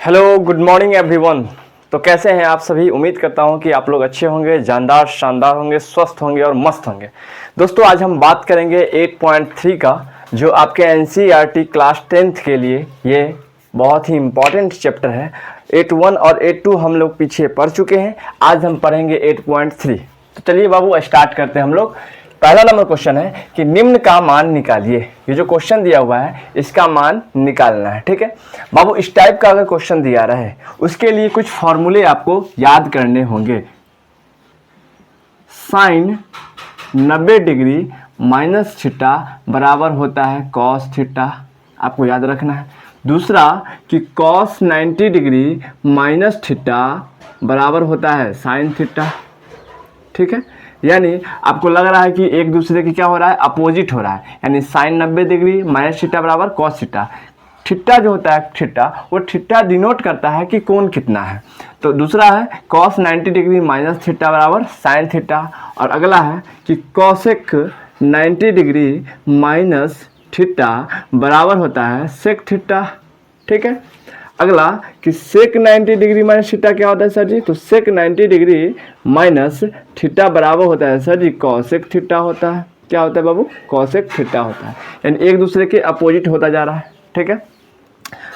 Hello, good morning everyone. तो कैसे हैं आप सभी। उम्मीद करता हूं कि आप लोग अच्छे होंगे, जानदार शानदार होंगे, स्वस्थ होंगे और मस्त होंगे। दोस्तों, आज हम बात करेंगे 8.3 का, जो आपके एनसीईआरटी क्लास 10th के लिए ये बहुत ही इम्पॉर्टेंट चैप्टर है। 8.1 और 8.2 हम लोग पीछे पढ़ चुके हैं, आज हम पढ़ेंगे 8.3। तो चलिए बाबू स्टार्ट करते हैं हम लोग। पहला नंबर क्वेश्चन है कि निम्न का मान निकालिए। ये जो क्वेश्चन दिया हुआ है इसका मान निकालना है। ठीक है बाबू, इस टाइप का अगर क्वेश्चन दिया रहा है उसके लिए कुछ फॉर्मूले आपको याद करने होंगे। साइन 90 डिग्री माइनस थीटा बराबर होता है कॉस थीटा, आपको याद रखना है। दूसरा कि कॉस 90 डिग्री माइनस थीटा बराबर होता है साइन थीटा। ठीक है, यानी आपको लग रहा है कि एक दूसरे की क्या हो रहा है, अपोजिट हो रहा है। यानी साइन 90 डिग्री माइनस थीटा बराबर कॉस थीटा। थीटा जो होता है थीटा, वो थीटा डिनोट करता है कि कोण कितना है। तो दूसरा है कॉस 90 डिग्री माइनस थीटा बराबर साइन थीटा। और अगला है कि कॉसेक 90 डिग्री माइनस थीटा बराबर होता है सेक थीटा। ठीक है, अगला कि सेक 90 डिग्री माइनस थीटा क्या होता है सर जी, तो सेक 90 डिग्री माइनस थीटा बराबर होता है सर जी कॉसेक थीटा होता है। क्या होता है बाबू, कॉसेक थीटा होता है, यानी एक दूसरे के अपोजिट होता जा रहा है। ठीक है,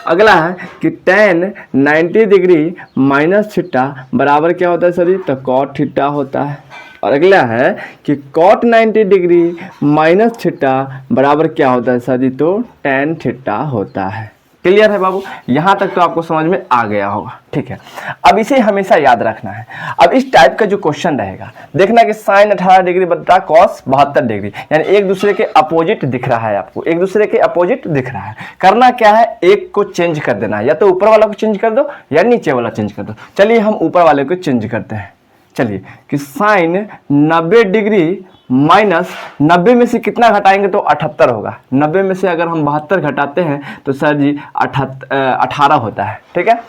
अगला है कि टेन 90 डिग्री माइनस थीटा बराबर क्या होता है सर जी, तो कॉट थीटा होता है। और अगला है कि कॉट 90 डिग्री माइनस थीटा बराबर क्या होता है सर जी, तो टेन थीटा होता है। क्लियर है बाबू, यहाँ तक तो आपको समझ में आ गया होगा। ठीक है, अब इसे हमेशा याद रखना है। अब इस टाइप का जो क्वेश्चन रहेगा, देखना कि साइन 18 डिग्री बटा कॉस 72 डिग्री, यानी एक दूसरे के अपोजिट दिख रहा है। आपको एक दूसरे के अपोजिट दिख रहा है, करना क्या है, एक को चेंज कर देना है। या तो ऊपर वाला को चेंज कर दो या नीचे वाला चेंज कर दो। चलिए हम ऊपर वाले को चेंज करते हैं। चलिए कि साइन 90 डिग्री माइनस 90 में से कितना घटाएंगे तो 78 होगा। 90 में से अगर हम 72 घटाते हैं तो सर जी 18 होता है। ठीक है,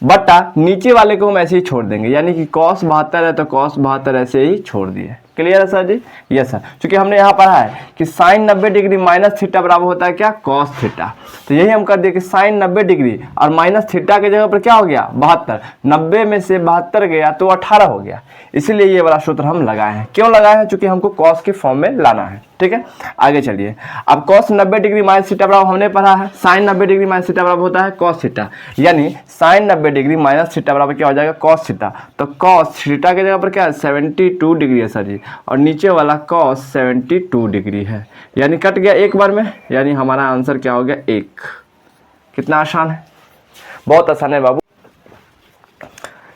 बटा नीचे वाले को हम ऐसे ही छोड़ देंगे, यानी कि कॉस 72 है तो कॉस 72 ऐसे ही छोड़ दिए। क्लियर है सर जी, यस सर। क्योंकि हमने यहाँ पढ़ा है कि साइन 90 डिग्री माइनस थीटा बराबर होता है क्या, कॉस थीटा। तो यही हम कर दिए कि साइन 90 डिग्री और माइनस थीटा के जगह पर क्या हो गया, 72। 90 में से 72 गया तो 18 हो गया। इसीलिए ये वाला सूत्र हम लगाए हैं। क्यों लगाए हैं, क्योंकि हमको कॉस के फॉर्म में लाना है। ठीक है, आगे चलिए। अब कॉस 90 डिग्री माइनस थीटा बराबर हमने पढ़ा है, साइन 90 डिग्री माइनस थीटा बराबर होता है कॉस थीटा, यानी साइन 90 डिग्री माइनस थीटा बराबर क्या हो जाएगा, कॉस थीटा। तो कॉस थीटा के जगह पर क्या है, 72 डिग्री है सर जी, और नीचे वाला कॉस 72 डिग्री है, यानी कट गया एक बार में, यानी हमारा आंसर क्या हो गया, 1। कितना आसान है, बहुत आसान है बाबू।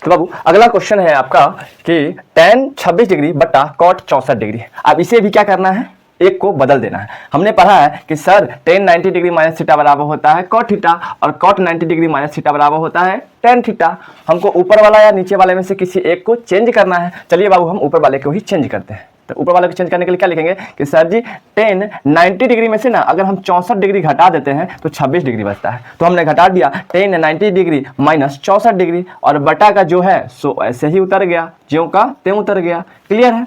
तो बाबू अगला क्वेश्चन है आपका कि टेन 26 डिग्री बटा कॉट 64 डिग्री। अब इसे भी क्या करना है, एक को बदल देना है। हमने पढ़ा है कि sir ten 90 degree minus theta बराबर होता है कॉट थीटा, और कॉट 90 डिग्री माइनस थीटा बराबर होता है टेन थीटा। हमको ऊपर वाला या नीचे वाले में से किसी एक को चेंज करना है। चलिए बाबू हम ऊपर वाले को ही चेंज करते हैं। तो ऊपर वाले को चेंज करने के लिए क्या लिखेंगे कि सर जी टेन 90 डिग्री में से ना अगर हम 64 डिग्री घटा देते हैं तो 26 डिग्री बचता है। तो हमने घटा दिया टेन 90 डिग्री माइनस 64 डिग्री, और बटा का जो है सो ऐसे ही उतर गया, ज्यों का त्यों उतर गया। क्लियर है,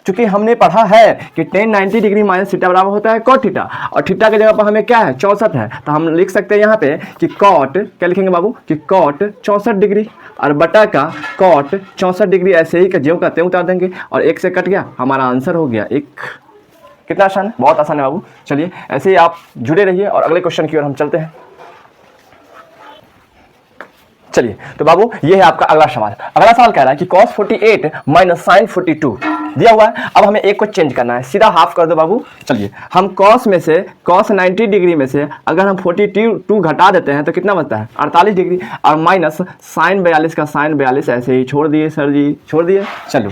चूंकि हमने पढ़ा है कि टेन 90 डिग्री माइनस थीटा बराबर होता है कॉट थीटा, और थीटा की जगह पर हमें क्या है, 64 है। तो हम लिख सकते हैं यहाँ पे कि कॉट, क्या लिखेंगे बाबू, कि कॉट 64 डिग्री और बटा का कॉट 64 डिग्री, ऐसे ही ज्यों का त्यों उतार देंगे, और एक से कट गया, हमारा आंसर हो गया 1। कितना आसान है, बहुत आसान है बाबू। चलिए ऐसे ही आप जुड़े रहिए और अगले क्वेश्चन की ओर हम चलते हैं। चलिए तो बाबू ये है आपका अगला सवाल। अगला सवाल कह रहा है कि cos 48 माइनस साइन 42 दिया हुआ है। अब हमें एक को चेंज करना है, सीधा हाफ कर दो बाबू। चलिए हम cos में से cos 90 डिग्री में से अगर हम 42 घटा देते हैं तो कितना बचता है, 48 डिग्री, और माइनस साइन 42 का साइन 42 ऐसे ही छोड़ दिए सर जी, छोड़ दिए। चलो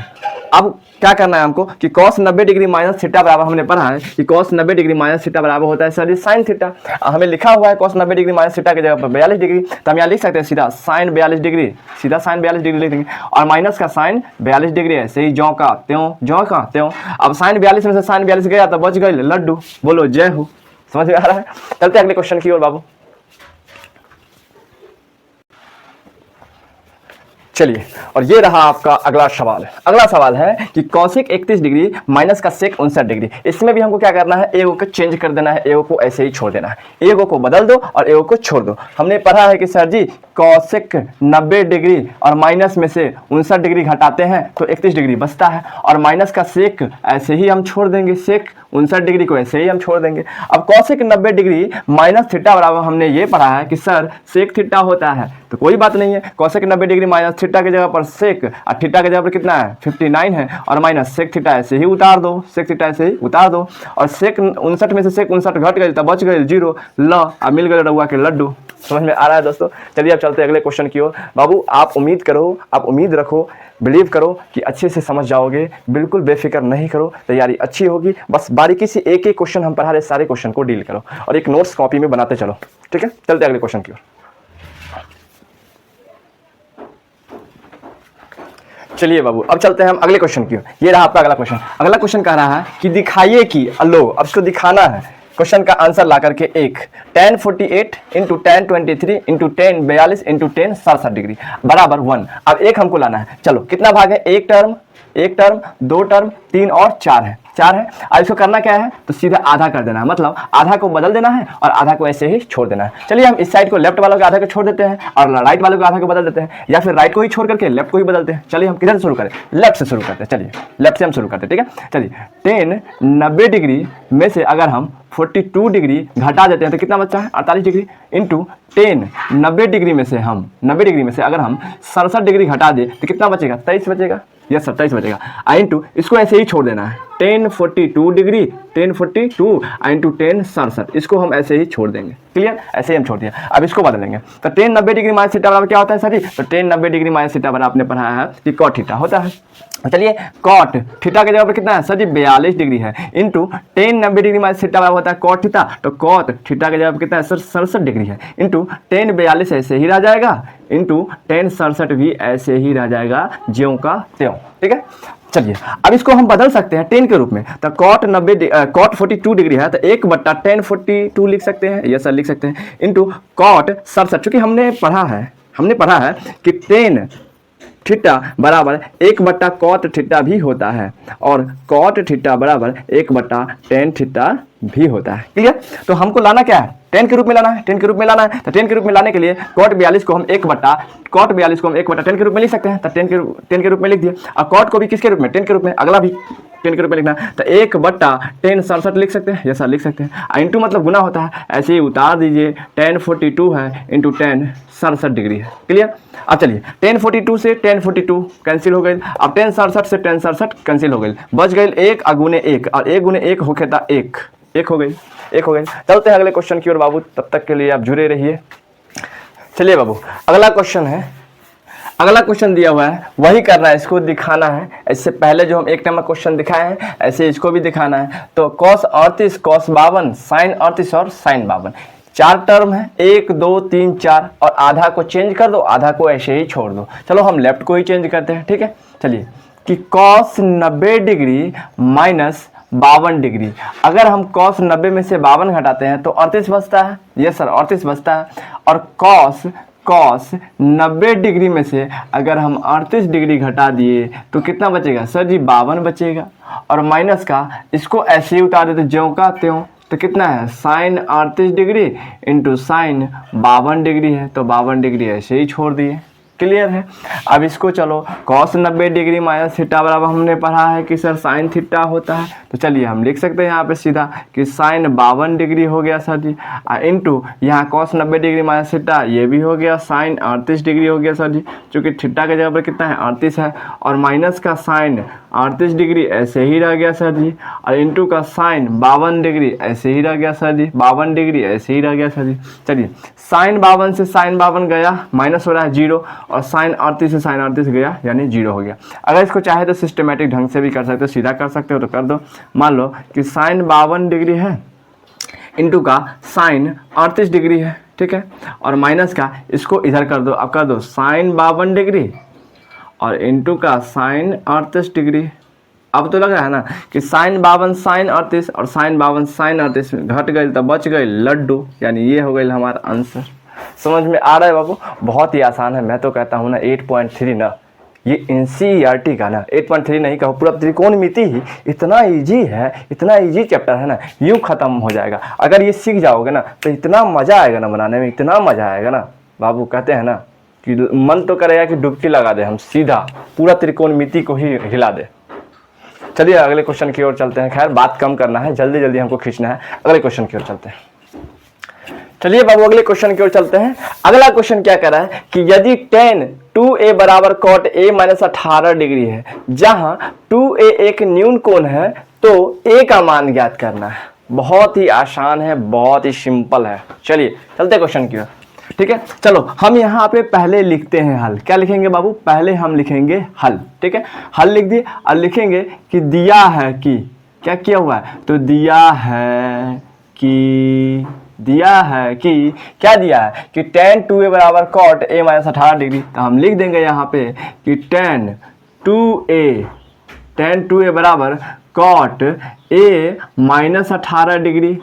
अब क्या करना है हमको कि cos 90 डिग्री माइनस थीटा बराबर, हमने पढ़ा है कि cos 90 डिग्री माइनस थीटा बराबर होता है सर जी साइन थीटा। हमें लिखा हुआ है cos 90 डिग्री माइनस थीटा की जगह पर 42 डिग्री, तो हम यहाँ लिख सकते हैं सीधा साइन 42 डिग्री, सीधा साइन 42 डिग्री लिख देंगे, और माइनस का साइन 42 डिग्री है, सही ज्यों का त्यों, ज्यों का त्यों। अब साइन 42 में से साइन 42 गया तो बच गए लड्डू, बोलो जय हो। समझ में आ रहा है, चलते अगले क्वेश्चन की ओर बाबू। चलिए, और ये रहा आपका अगला सवाल। अगला सवाल है कि कौशिक 31 डिग्री माइनस का सेक 59 डिग्री। इसमें भी हमको क्या करना है, एगो को चेंज कर देना है, एगो को ऐसे ही छोड़ देना है। एगो को बदल दो और एगो को छोड़ दो। हमने पढ़ा है कि सर जी कौशिक 90 डिग्री और माइनस में से 59 डिग्री घटाते हैं तो 31 डिग्री बचता है, और माइनस का सेक ऐसे ही हम छोड़ देंगे, सेक 59 डिग्री को ऐसे ही हम छोड़ देंगे। अब कौशिक 90 डिग्री माइनस थीटा बराबर हमने ये पढ़ा है कि सर सेक थीटा होता है, तो कोई बात नहीं है, कौशिक 90 डिग्री माइनस थीटा की जगह पर सेक, और थीटा की जगह पर कितना है 59 है, और माइनस सेक थीटा ऐसे ही उतार दो, सेक थीटा ऐसे ही उतार दो, और सेक 59 में से सेक 59 घट गई तो बच गई 0, ल अब मिल गए रउआ के लड्डू। समझ में आ रहा है दोस्तों? चलिए अब चलते हैं अगले क्वेश्चन की ओर। बाबू आप उम्मीद करो, आप उम्मीद रखो, बिलीव करो कि अच्छे से समझ जाओगे, बिल्कुल बेफिक्र नहीं करो, तैयारी अच्छी होगी। बस बारीकी से एक एक क्वेश्चन हम पढ़ा रहे, सारे क्वेश्चन को डील करो और एक नोट्स कॉपी में बनाते चलो, ठीक है? चलते अगले क्वेश्चन की ओर। चलिए बाबू अब चलते हैं हम अगले क्वेश्चन की ओर। ये रहा आपका अगला क्वेश्चन। अगला क्वेश्चन कह रहा है कि दिखाइए कि, लो अब इसको दिखाना है, क्वेश्चन का आंसर ला करके एक tan 48 into tan 23 into tan 42 into tan 67 degree बराबर 1। अब एक हमको लाना है। चलो कितना भाग है, एक टर्म, दो टर्म, 3 और 4 है, 4 है। अब इसको करना क्या है, तो सीधा आधा कर देना है, मतलब आधा को बदल देना है और आधा को ऐसे ही छोड़ देना है। चलिए हम इस साइड को लेफ्ट वालों के आधा को छोड़ देते हैं और राइट वालों के आधा को बदल देते हैं, या फिर राइट को ही छोड़ करके लेफ्ट को ही बदलते हैं। चलिए हम किधर से शुरू करें, लेफ्ट से शुरू करते हैं। चलिए लेफ्ट से हम शुरू करते हैं, ठीक है? चलिए tan 90 डिग्री में से अगर हम 42 डिग्री घटा देते हैं तो कितना बचता है 48 डिग्री, इंटू tan 90 डिग्री में से हम 90 डिग्री में से अगर हम 67 डिग्री घटा दें तो कितना बचेगा, 23 बचेगा, यस 27 बचेगा। इंटू इसको ऐसे ही छोड़ देना है, tan 42 degree, tan 42 into tan 67, इसको हम ऐसे ही छोड़ देंगे। क्लियर? ऐसे ही हम छोड़ दिया। अब इसको बदलेंगे तो tan 90 डिग्री माइनस थीटा बराबर क्या होता है सर जी, तो tan 90 डिग्री माइनस थीटा बराबर आपने पढ़ा है कि cot थीटा होता है। चलिए cot थीटा के जगह पर कितना है सर जी 42 डिग्री है, into tan 90 degree minus theta बराबर होता है cot थीटा, तो cot थीटा के जगह पर कितना है सर 67 डिग्री है, इंटू tan 42 ऐसे ही रह जाएगा, इंटू tan 67 भी ऐसे ही रह जाएगा ज्यों का त्यों। ठीक है? चलिए अब इसको हम बदल सकते हैं tan के रूप में, तो cot 42 डिग्री है तो 1/tan 42 लिख सकते हैं, यस सर लिख सकते हैं, इंटू cot 67, चूंकि हमने पढ़ा है कि tan थीटा बराबर 1/cot थीटा भी होता है और cot थीटा बराबर 1/tan थीटा भी होता है। क्लियर? तो हमको लाना क्या है, tan के रूप में लाना है, tan के रूप में लाना है। तो tan के रूप में लाने के लिए cot 42 को हम 1/tan के रूप में लिख सकते हैं, तो tan के रूप में लिख दिया। और cot को भी किसके रूप में, tan के रूप में, अगला भी tan के रूप में लिखना है, तो 1/tan 67 लिख सकते हैं, यस सर लिख सकते हैं। इंटू मतलब गुना होता है, ऐसे ही उतार दीजिए, tan 42 है इंटू tan 67 डिग्री है। क्लियर? अब चलिए tan 42 से tan 42 कैंसिल हो गई, अब tan 67 से tan 67 कैंसिल हो गई, बच गई 1 गुने 1, और 1 गुने 1 होके था 1 हो गई। चलते हैं अगले क्वेश्चन की ओर बाबू, तब तक के लिए आप जुड़े रहिए। चलिए बाबू अगला क्वेश्चन है, अगला क्वेश्चन दिया हुआ है, वही करना है, इसको दिखाना है। इससे पहले जो हम एक नंबर क्वेश्चन दिखाए हैं ऐसे इसको भी दिखाना है। तो cos 38, cos 52, sin 38 और sin 52, 4 टर्म है, 1 2 3 4, और आधा को चेंज कर दो, आधा को ऐसे ही छोड़ दो। चलो हम लेफ्ट को ही चेंज करते हैं, ठीक है? चलिए कि cos 90 डिग्री माइनस 52 डिग्री, अगर हम cos 90 में से 52 घटाते हैं तो 38 बचता है, यस सर 38 बचता है। और cos 90 डिग्री में से अगर हम 38 डिग्री घटा दिए तो कितना बचेगा सर जी 52 बचेगा, और माइनस का इसको ऐसे ही उतार देते ज्यों का त्यों, तो कितना है sin 38 degree into sin 52 degree है, तो 52 डिग्री ऐसे ही छोड़ दिए। क्लियर है? अब इसको चलो cos 90 डिग्री माइनस थीटा बराबर हमने पढ़ा है कि सर sin थीटा होता है, तो चलिए हम लिख सकते हैं यहाँ पे सीधा कि sin 52 डिग्री हो गया सर जी, इंटू यहाँ cos 90 डिग्री माइनस थीटा ये भी हो गया, sin 38 डिग्री हो गया सर जी, चूँकि थीटा के जगह पर कितना है 38 है, और माइनस का sin 38 डिग्री ऐसे ही रह गया सर जी, और इंटू का sin 52 डिग्री ऐसे ही रह गया सर जी, 52 डिग्री ऐसे ही रह गया सर जी। चलिए sin 52 से sin 52 गया, माइनस हो रहा है 0, और sin 38 से sin 38 गया यानी 0 हो गया। अगर इसको चाहे तो सिस्टमेटिक ढंग से भी कर सकते हो, सीधा कर सकते हो तो कर दो। मान लो कि sin 52 डिग्री है, इंटू का sin 38 डिग्री है, ठीक है, और माइनस का इसको इधर कर दो, अब कर दो sin 52 डिग्री और इंटू का sin 38 डिग्री। अब तो लग रहा है ना कि sin 52 sin 38 और sin 52 sin 38 घट गई तो बच गई लड्डू, यानी ये हो गई हमारा आंसर। समझ में आ रहा है बाबू? बहुत ही आसान है। मैं तो कहता हूँ ना 8.3 ना, ये NCERT का ना 8.3 नहीं कहो, पूरा त्रिकोणमिति ही इतना इजी है, इतना इजी चैप्टर है ना, यूँ ख़त्म हो जाएगा। अगर ये सीख जाओगे ना तो इतना मज़ा आएगा ना बनाने में, इतना मज़ा आएगा ना बाबू। कहते हैं ना कि मन तो करेगा कि डुबकी लगा दे हम, सीधा पूरा त्रिकोणमिति को ही हिला दे। चलिए अगले क्वेश्चन की ओर चलते हैं। खैर बात कम करना है, जल्दी जल्दी हमको खींचना है। अगले क्वेश्चन की ओर चलते हैं। चलिए बाबू अगले क्वेश्चन की ओर चलते हैं। अगला क्वेश्चन क्या कह रहा है कि यदि tan 2a बराबर cot a माइनस 18 डिग्री है, जहां 2a एक न्यून कोण है, तो a का मान ज्ञात करना है। बहुत ही आसान है, बहुत ही सिंपल है। चलिए चलते हैं क्वेश्चन की ओर। ठीक है, चलो हम यहाँ पे पहले लिखते हैं हल। क्या लिखेंगे बाबू? पहले हम लिखेंगे हल। ठीक है, हल लिख दिए और लिखेंगे कि दिया है कि, क्या किया हुआ है? तो दिया है कि क्या दिया है कि tan 2a बराबर cot a माइनस 18 डिग्री। तो हम लिख देंगे यहाँ पे कि tan 2a बराबर cot a माइनस 18 डिग्री।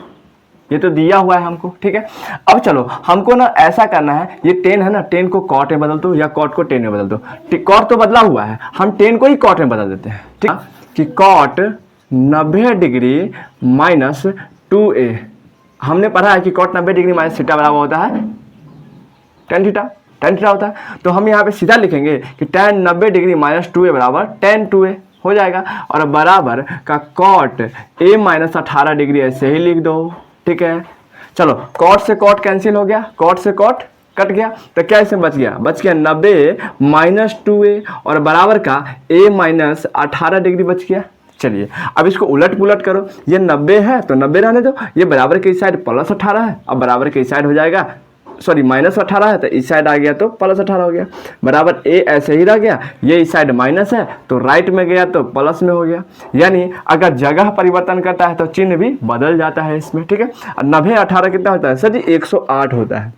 ये तो दिया हुआ है हमको। ठीक है, अब चलो हमको ना ऐसा करना है, ये tan है ना, tan को cot में बदल दो या cot को tan में बदल दो। cot तो बदला हुआ है, हम tan को ही cot में बदल देते हैं। ठीक है, कि cot 90 डिग्री माइनस 2a। हमने पढ़ा है कि cot 90 डिग्री माइनस थीटा बराबर होता है tan थीटा होता है। तो हम यहाँ पे सीधा लिखेंगे कि tan 90 डिग्री माइनस 2a बराबर tan 2a हो जाएगा, और बराबर का cot a माइनस 18 डिग्री ऐसे ही लिख दो। ठीक है, चलो cot से cot कैंसिल हो गया, cot से cot कट गया, तो क्या इसमें बच गया? 90 माइनस 2a और बराबर का a माइनस 18 डिग्री बच गया। चलिए अब इसको उलट पुलट करो, ये 90 है तो 90 रहने दो, ये बराबर के इस साइड प्लस 18 है, अब बराबर के इस साइड हो जाएगा, सॉरी माइनस 18 है तो इस साइड आ गया तो प्लस 18 हो गया, बराबर a ऐसे ही रह गया, ये इस साइड माइनस है तो राइट में गया तो प्लस में हो गया। यानी अगर जगह परिवर्तन करता है तो चिन्ह भी बदल जाता है इसमें। ठीक है, 90 18 कितना होता है सर जी? 108 होता है।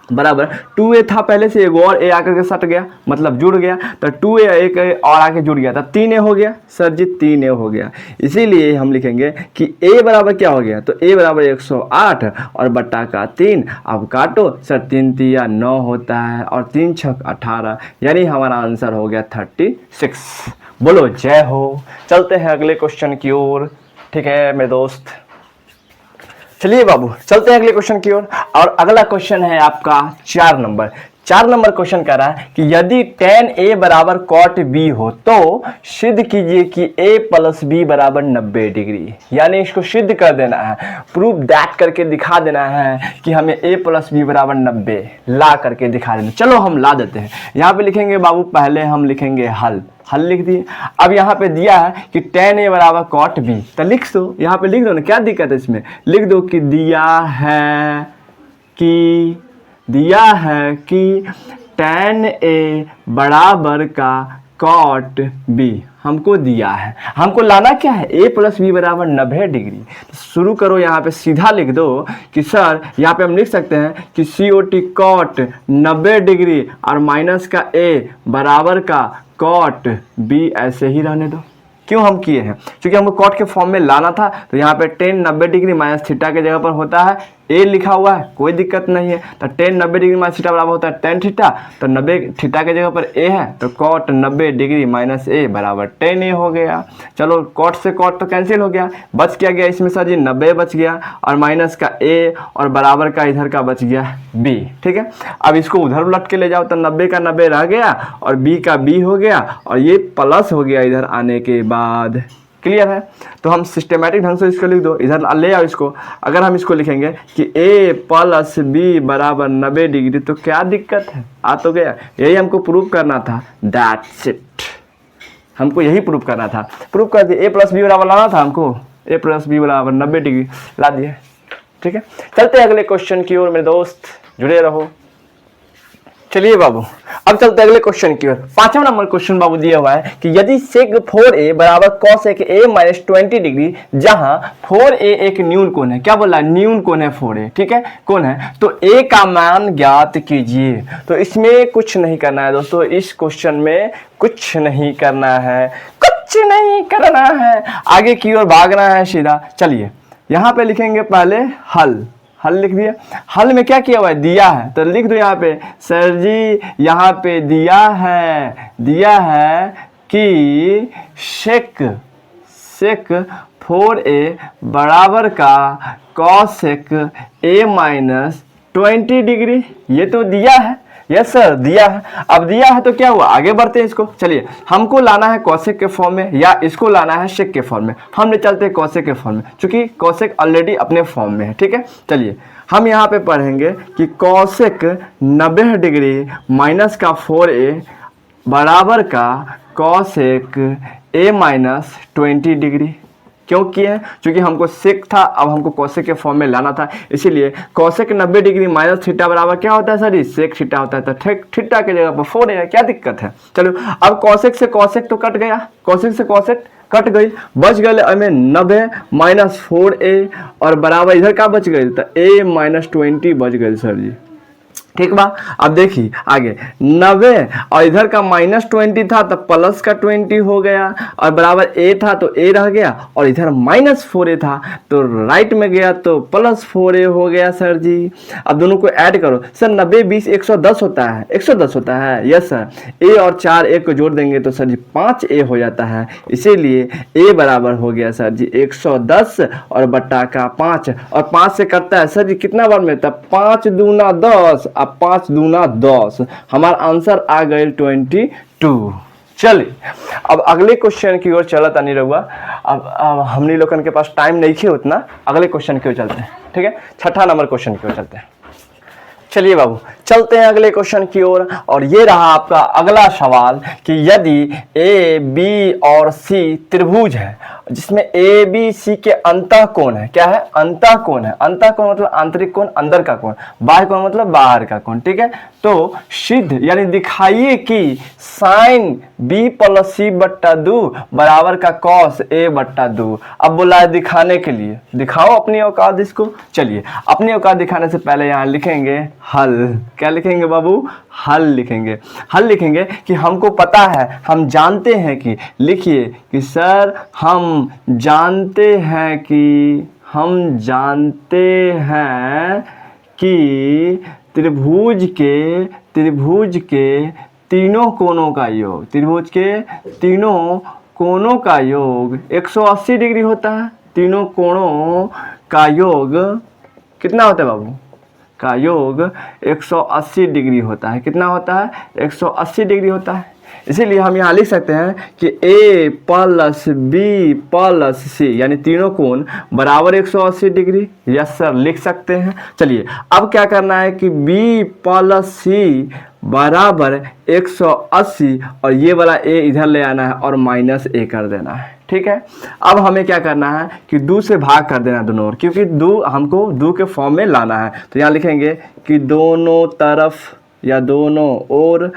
बराबर 2a था पहले से, एक और a आकर के सट गया, मतलब जुड़ गया, तो 2a एक और आके जुड़ गया, तो 3a हो गया सर जी, 3a हो गया। इसीलिए हम लिखेंगे कि a बराबर क्या हो गया? तो a बराबर 108 और बट्टा का 3। अब काटो सर, 3 तिया 9 होता है और 3 छक 18, यानी हमारा आंसर हो गया 36। बोलो जय हो। चलते हैं अगले क्वेश्चन की ओर। ठीक है मेरे दोस्त, चलिए बाबू चलते हैं अगले क्वेश्चन की ओर। और अगला क्वेश्चन है आपका 4 नंबर। 4 नंबर क्वेश्चन कह रहा है कि यदि tan a बराबर cot b हो तो सिद्ध कीजिए कि a प्लस b बराबर 90 डिग्री। यानी इसको सिद्ध कर देना है, प्रूफ दैट करके दिखा देना है कि हमें a प्लस b बराबर 90 ला करके दिखा देना। चलो हम ला देते हैं। यहाँ पे लिखेंगे बाबू, पहले हम लिखेंगे हल लिख दिए। अब यहाँ पे दिया है कि tan a बराबर cot b, तो लिख दो, यहाँ पे लिख दो ना, क्या दिक्कत है इसमें? लिख दो कि दिया है कि tan a बराबर का cot b हमको दिया है। हमको लाना क्या है? a प्लस बी बराबर 90 डिग्री। तो शुरू करो, यहाँ पे सीधा लिख दो कि सर, यहाँ पे हम लिख सकते हैं कि COT cot 90 डिग्री और माइनस का a बराबर का cot b ऐसे ही रहने दो। क्यों हम किए हैं? क्योंकि हमको cot के फॉर्म में लाना था, तो यहाँ पे tan 90 डिग्री माइनस थीटा के जगह पर होता है a लिखा हुआ है, कोई दिक्कत नहीं है। तो tan 90 डिग्री माइनस थीटा बराबर होता है tan थीटा, तो 90 थीटा के जगह पर a है, तो cot 90 डिग्री माइनस a बराबर tan a हो गया। चलो cot से cot तो कैंसिल हो गया, बच क्या गया इसमें सर जी? 90 बच गया और माइनस का a और बराबर का इधर का बच गया b। ठीक है, अब इसको उधर उलट के ले जाओ तो 90 का 90 रह गया और b का b हो गया और ये प्लस हो गया इधर आने के बाद। क्लियर है? तो हम सिस्टमेटिक ढंग से इसको लिख दो, इधर ले आओ इसको। अगर हम इसको लिखेंगे कि a प्लस बी बराबर 90 डिग्री, तो क्या दिक्कत है? आ तो गया। यही हमको प्रूव करना था, दैट्स इट। हमको यही प्रूव करना था, प्रूव कर दिए। a प्लस बी बराबर लाना था हमको, a प्लस बी बराबर 90 डिग्री ला दिए। ठीक है, चलते हैं अगले क्वेश्चन की ओर मेरे दोस्त, जुड़े रहो। चलिए बाबू अब चलते हैं अगले क्वेश्चन की ओर। 5वां नंबर क्वेश्चन बाबू दिया हुआ है कि यदि sec 4a बराबर cosec a माइनस 20 डिग्री, जहां 4a एक न्यून कोण है। क्या बोला? न्यून कोण है 4a। ठीक है, कोण है, तो a का मान ज्ञात कीजिए। तो इसमें कुछ नहीं करना है दोस्तों, इस क्वेश्चन में कुछ नहीं करना है, आगे की ओर भागना है सीधा। चलिए यहाँ पे लिखेंगे पहले हल हल लिख दिया। हल में क्या किया हुआ है, दिया है, तो लिख दो यहाँ पे सर जी यहाँ पे दिया है कि सेक 4a बराबर का कॉसेक a माइनस 20 डिग्री। ये तो दिया है, यस सर दिया है। अब दिया है तो क्या हुआ, आगे बढ़ते हैं इसको। चलिए हमको लाना है कॉसेक के फॉर्म में या इसको लाना है सेक के फॉर्म में। हम ले चलते हैं कॉसेक के फॉर्म में, क्योंकि कॉसेक ऑलरेडी अपने फॉर्म में है। ठीक है, चलिए हम यहाँ पे पढ़ेंगे कि कॉसेक 90 डिग्री माइनस का 4a बराबर का कॉसेक a माइनस 20 डिग्री। क्यों किए हैं, क्योंकि हमको सेक था, अब हमको कॉसेक के फॉर्म में लाना था, इसीलिए कॉसेक 90 डिग्री माइनस थीटा बराबर क्या होता है सर जी, सेक थीटा होता है। तो थीटा की जगह पर 4a है, क्या दिक्कत है। चलो अब कॉसेक से कॉसेक तो कट गया, कॉसेक से कॉसेक कट गई, बच गए हमें 90 माइनस 4a और बराबर इधर का बच गई, तो a माइनस 20 बच गई सर जी। ठीक बा, अब देखिए आगे 90 और इधर का माइनस 20 था तो प्लस का 20 हो गया, और बराबर a था तो a रह गया, और इधर माइनस 4a था तो राइट में गया तो प्लस 4a हो गया सर जी। अब दोनों को ऐड करो सर, 90 20 110 होता है, 110 होता है, यस सर। a और 4a को जोड़ देंगे तो सर जी 5a हो जाता है, इसीलिए a बराबर हो गया सर जी 110 और बट्टा का 5, और 5 से करता है सर जी कितना बार में, तब 5 दूना 10, अब 5 दूना 10, हमारा आंसर आ गए 22। चलिए अब अगले क्वेश्चन की ओर चला था नहीं रहुआ, अब हमने लोगों के पास टाइम नहीं थे उतना, अगले क्वेश्चन की ओर चलते हैं। ठीक है, 6ठा नंबर क्वेश्चन की ओर चलते हैं। चलिए बाबू चलते हैं अगले क्वेश्चन की ओर, और ये रहा आपका अगला सवाल कि यदि ए बी और सी त्रिभुज है जिसमें ए बी सी के अंतःकोण है, क्या है, अंतःकोण है। अंतःकोण मतलब आंतरिक कोण, अंदर का कोण, बाह्य कोण मतलब बाहर का कोण। ठीक है, तो सिद्ध यानी दिखाइए कि साइन बी प्लस सी बट्टा 2 बराबर का कॉस ए बट्टा 2। अब बोला है दिखाने के लिए, दिखाओ अपनी औकात इसको। चलिए अपनी औकात दिखाने से पहले यहाँ लिखेंगे हल। क्या लिखेंगे बाबू, हल लिखेंगे। हल लिखेंगे कि हमको पता है, हम जानते हैं कि, लिखिए कि सर हम जानते हैं कि त्रिभुज के तीनों कोणों का योग, त्रिभुज के तीनों कोणों का योग 180 डिग्री होता है। तीनों कोणों का योग कितना होता है बाबू, का योग 180 डिग्री होता है। कितना होता है, 180 डिग्री होता है। इसीलिए हम यहाँ लिख सकते हैं कि a प्लस बी प्लस सी यानी तीनों कोण बराबर 180 डिग्री। यस सर लिख सकते हैं। चलिए अब क्या करना है कि b प्लस सी बराबर 180 और ये वाला a इधर ले आना है और माइनस a कर देना है। ठीक है, अब हमें क्या करना है कि 2 से भाग कर देना दोनों ओर, क्योंकि 2 हमको 2 के फॉर्म में लाना है। तो यहाँ लिखेंगे कि दोनों तरफ या दोनों ओर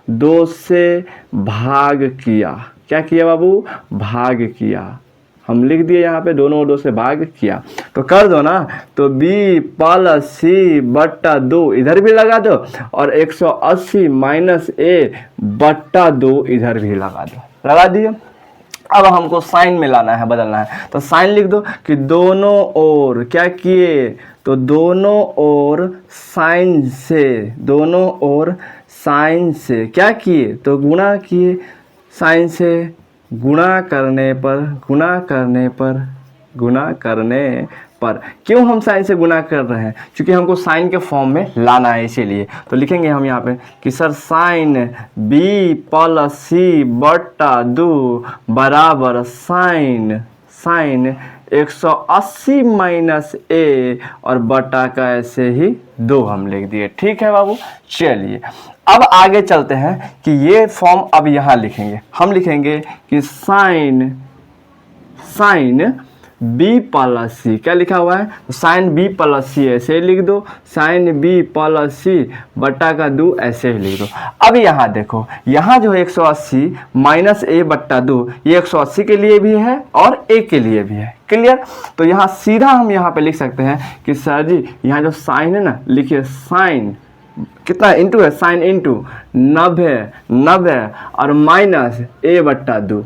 2 से भाग किया। क्या किया बाबू, भाग किया। हम लिख दिए यहाँ पे दोनों ओर 2 से भाग किया, तो कर दो ना। तो b प्लस सी बट्टा 2 इधर भी लगा दो और 180 माइनस a बट्टा 2 इधर भी लगा दो। लगा दिए। अब हमको साइन में लाना है, बदलना है, तो साइन लिख दो कि दोनों ओर क्या किए, तो दोनों ओर साइन से क्या किए, तो गुणा किए। साइन से गुणा करने पर क्यों हम साइन से गुणा कर रहे हैं, क्योंकि हमको साइन के फॉर्म में लाना है, इसीलिए। तो लिखेंगे हम यहाँ पे कि सर साइन बी प्लस सी बट्टा 2 बराबर साइन 180 माइनस a और बटा का ऐसे ही 2 हम लिख दिए। ठीक है बाबू, चलिए अब आगे चलते हैं कि ये फॉर्म अब यहाँ लिखेंगे। हम लिखेंगे कि साइन बी प्लस सी, क्या लिखा हुआ है, साइन बी प्लस सी ऐसे ही लिख दो, साइन बी प्लस सी बट्टा का 2 ऐसे ही लिख दो। अब यहाँ देखो, यहाँ जो 180 माइनस a बट्टा 2 ये 180 के लिए भी है और a के लिए भी है। क्लियर, तो यहाँ सीधा हम यहाँ पे लिख सकते हैं कि सर जी यहाँ जो साइन है ना, लिखिए साइन कितना इंटू है, साइन इंटू 90 और माइनस a बट्टा 2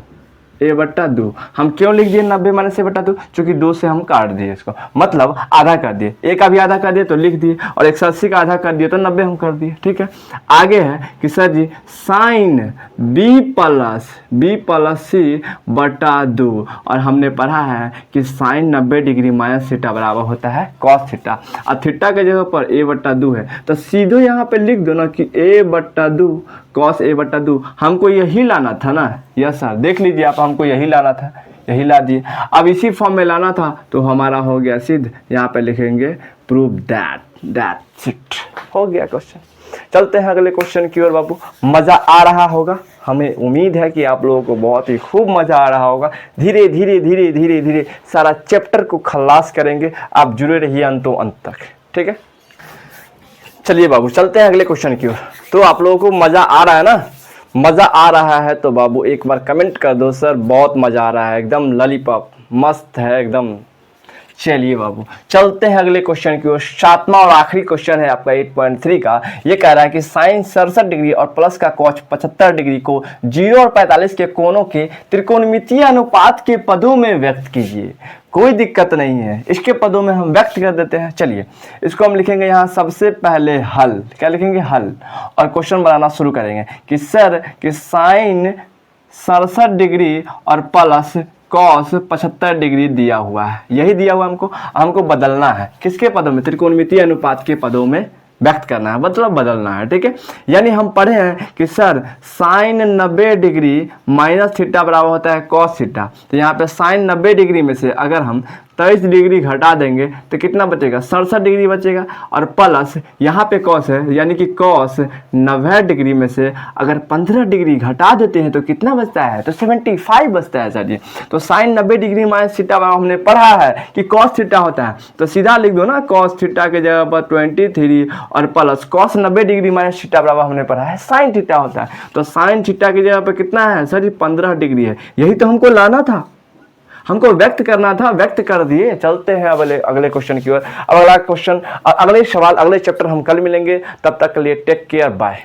a/2। हम क्यों लिख दिए 90 माइनस a/2? क्योंकि 2 से हम काट दिए इसको, मतलब आधा कर दिए, a का भी आधा कर दिए तो लिख दिए, और 180 का आधा कर दिए तो 90 हम कर दिए। ठीक है, आगे है कि सर जी साइन b+c/2, और हमने पढ़ा है कि साइन 90 डिग्री माइनस थीटा बराबर होता है कॉस थीटा। अब थीटा के जगह पर a/2 है तो सीधे यहाँ पे लिख दो ना कि a/2 कॉस a/2। हमको यही लाना था ना, यस सर, देख लीजिए आप, हमको यही लाना था, यही ला दिए। अब इसी फॉर्म में लाना था तो हमारा हो गया सिद्ध, यहाँ पे लिखेंगे प्रूव दैट्स इट, हो गया क्वेश्चन। चलते हैं अगले क्वेश्चन की ओर बाबू। मज़ा आ रहा होगा, हमें उम्मीद है कि आप लोगों को बहुत ही खूब मज़ा आ रहा होगा। धीरे धीरे धीरे धीरे धीरे सारा चैप्टर को खलास करेंगे, आप जुड़े रहिए अंतों अंत तक। ठीक है, चलिए बाबू चलते हैं अगले क्वेश्चन की ओर। तो आप लोगों को मज़ा आ रहा है ना? मज़ा आ रहा है तो बाबू एक बार कमेंट कर दो, सर बहुत मज़ा आ रहा है, एकदम लॉलीपॉप मस्त है एकदम। चलिए बाबू चलते हैं अगले क्वेश्चन की ओर। 7वां और आखिरी क्वेश्चन है आपका 8.3 का। ये कह रहा है कि साइन 67 डिग्री और प्लस का कॉस 75 डिग्री को 0 और 45 के कोणों के त्रिकोणमितीय अनुपात के पदों में व्यक्त कीजिए। कोई दिक्कत नहीं है, इसके पदों में हम व्यक्त कर देते हैं। चलिए इसको हम लिखेंगे यहाँ सबसे पहले हल, क्या लिखेंगे? हल, और क्वेश्चन बनाना शुरू करेंगे कि सर कि साइन 67 डिग्री और प्लस कॉस 75 डिग्री दिया हुआ है, यही दिया हुआ हमको बदलना है किसके पदों में? त्रिकोणमितीय अनुपात के पदों में व्यक्त करना है, मतलब बदलना है। ठीक है, यानी हम पढ़े हैं कि sir sine 90 degree minus theta बराबर होता है कॉस थीटा। तो यहाँ पे साइन 90 डिग्री में से अगर हम 23 डिग्री घटा देंगे तो कितना बचेगा? 67 डिग्री बचेगा, और प्लस यहाँ पे कॉस है, यानी कि कॉस 90 डिग्री में से अगर 15 डिग्री घटा देते हैं तो कितना बचता है? तो 75 बचता है सर जी। तो साइन 90 डिग्री माइनस थीटा हमने पढ़ा है कि कॉस थीटा होता है, तो सीधा लिख दो ना कॉस थीटा के जगह पर 23 और plus cos 90 degree minus theta बराबर हमने पढ़ा है साइन थीटा होता है। तो साइन थीटा की जगह पर कितना है सर जी? 15 डिग्री है, यही तो हमको लाना था, हमको व्यक्त करना था, व्यक्त कर दिए। चलते हैं अगले क्वेश्चन की ओर। अब अगला क्वेश्चन, अगले सवाल, अगले चैप्टर हम कल मिलेंगे, तब तक के लिए टेक केयर, बाय।